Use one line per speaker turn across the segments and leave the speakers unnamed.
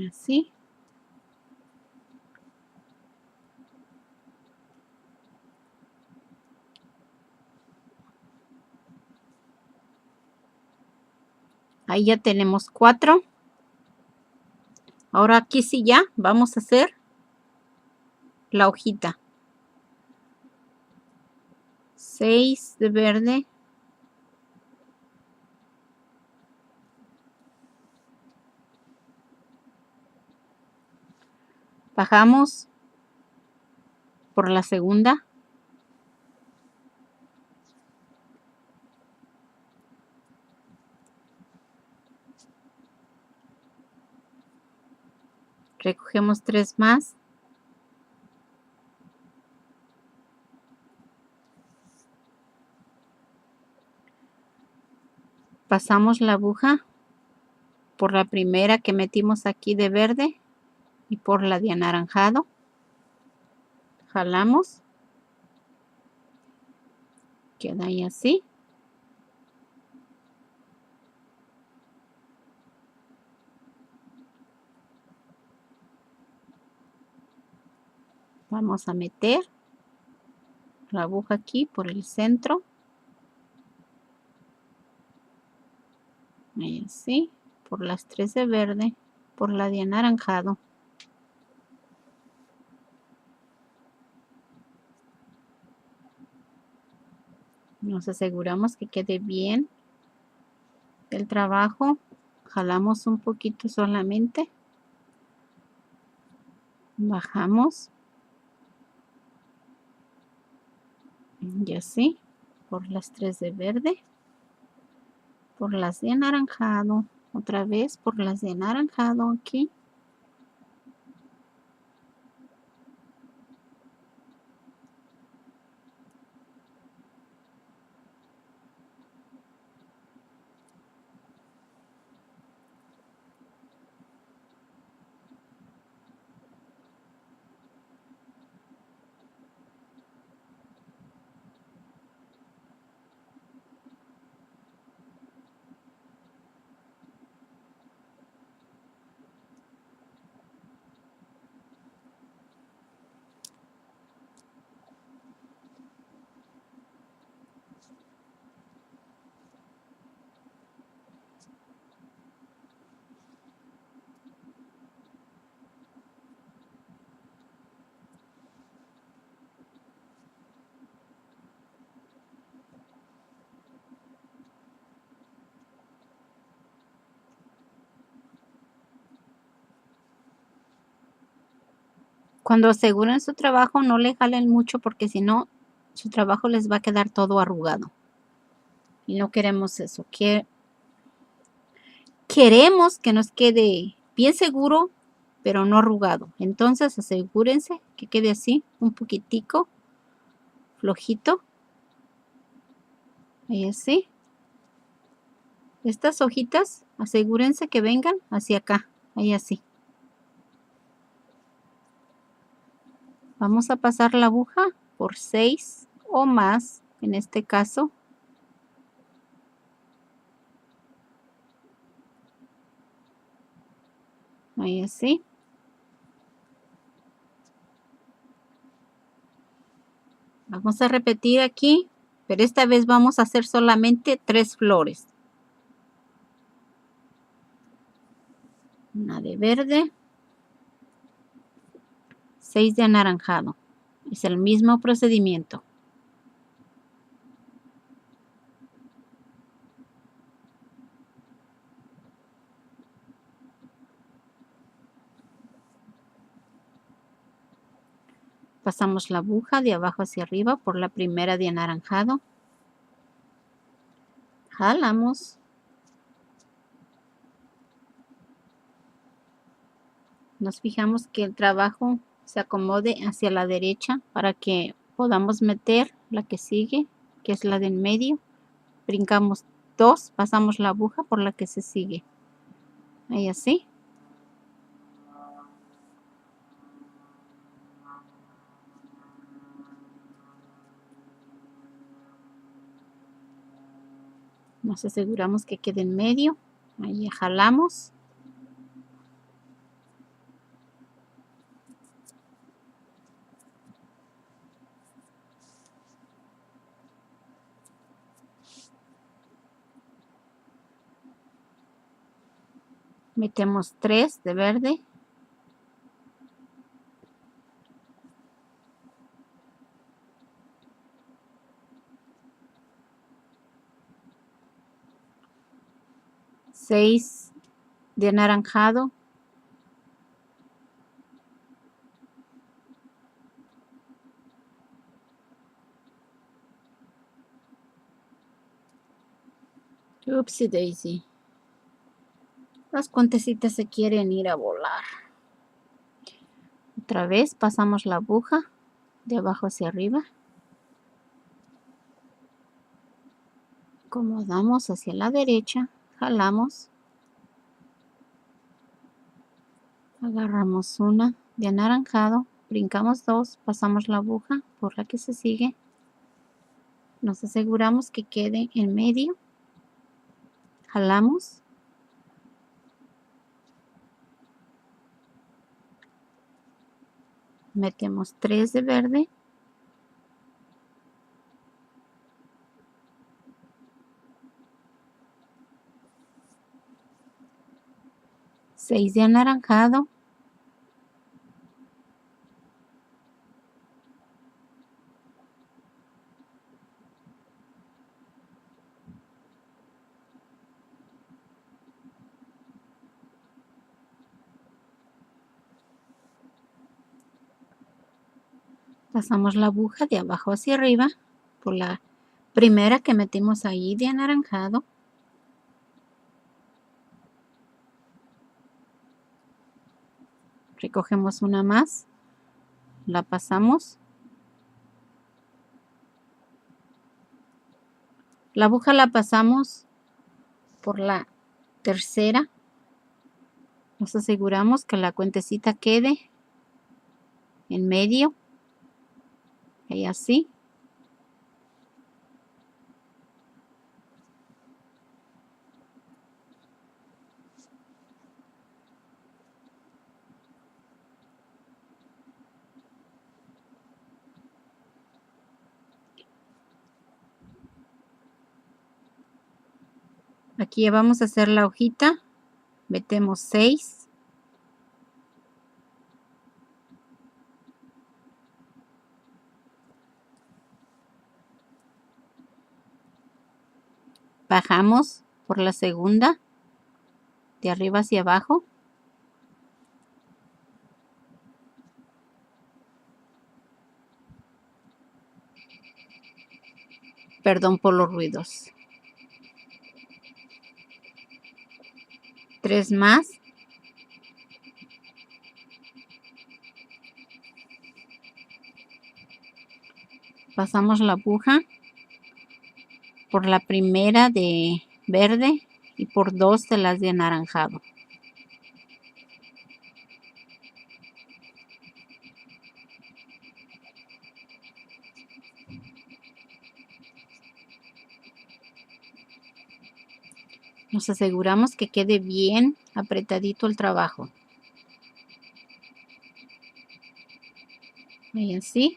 Así. Ahí ya tenemos 4. Ahora aquí sí ya vamos a hacer la hojita. 6 de verde. Bajamos por la segunda. Recogemos 3 más. Pasamos la aguja por la primera que metimos aquí de verde y por la de anaranjado. Jalamos. Queda ahí así. Vamos a meter la aguja aquí por el centro. Ahí así. Por las 3 de verde, por la de anaranjado. Nos aseguramos que quede bien el trabajo. Jalamos un poquito solamente. Bajamos. Y así. Por las 3 de verde. Por las de anaranjado. Otra vez por las de anaranjado aquí. Cuando aseguren su trabajo, no le jalen mucho porque si no, su trabajo les va a quedar todo arrugado. Y no queremos eso. Queremos que nos quede bien seguro, pero no arrugado. Entonces asegúrense que quede así, un poquitico flojito. Ahí así. Estas hojitas, asegúrense que vengan hacia acá. Ahí así. Vamos a pasar la aguja por 6 o más, en este caso. Ahí así. Vamos a repetir aquí, pero esta vez vamos a hacer solamente 3 flores. Una de verde, 6 de anaranjado. Es el mismo procedimiento. Pasamos la aguja de abajo hacia arriba por la primera de anaranjado. Jalamos. Nos fijamos que el trabajo se acomode hacia la derecha para que podamos meter la que sigue, que es la de en medio. Brincamos 2, pasamos la aguja por la que se sigue. Ahí así. Nos aseguramos que quede en medio. Ahí jalamos. Metemos 3 de verde. Seis de anaranjado. Upsi daisy. Las cuentecitas se quieren ir a volar. Otra vez pasamos la aguja de abajo hacia arriba. Acomodamos hacia la derecha, jalamos. Agarramos una de anaranjado, brincamos 2, pasamos la aguja por la que se sigue. Nos aseguramos que quede en medio. Jalamos. Metemos 3 de verde. Seis de anaranjado. Pasamos la aguja de abajo hacia arriba por la primera que metimos ahí de anaranjado. Recogemos una más, la pasamos. La aguja la pasamos por la tercera. Nos aseguramos que la cuentecita quede en medio. Y así. Aquí ya vamos a hacer la hojita. Metemos 6. Bajamos por la segunda, de arriba hacia abajo. Perdón por los ruidos. 3 más. Pasamos la aguja por la primera de verde y por 2 de las de anaranjado. Nos aseguramos que quede bien apretadito el trabajo. Y así.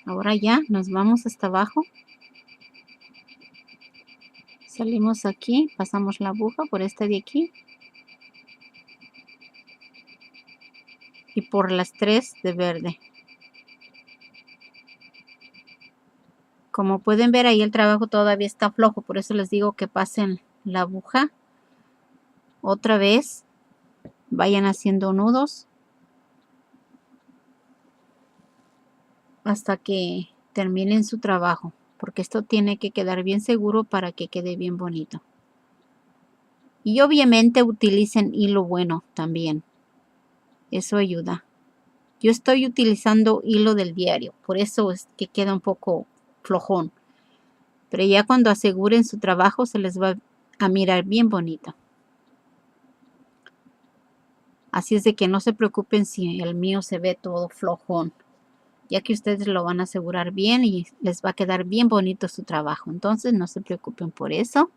Ahora ya nos vamos hasta abajo. Salimos aquí, pasamos la aguja por esta de aquí. Y por las 3 de verde. Como pueden ver, ahí el trabajo todavía está flojo, por eso les digo que pasen la aguja. Otra vez, vayan haciendo nudos hasta que terminen su trabajo, porque esto tiene que quedar bien seguro para que quede bien bonito. Y obviamente utilicen hilo bueno también, eso ayuda. Yo estoy utilizando hilo del diario, por eso es que queda un poco flojón. Pero ya cuando aseguren su trabajo se les va a mirar bien bonito. Así es de que no se preocupen si el mío se ve todo flojón, ya que ustedes lo van a asegurar bien y les va a quedar bien bonito su trabajo. Entonces no se preocupen por eso.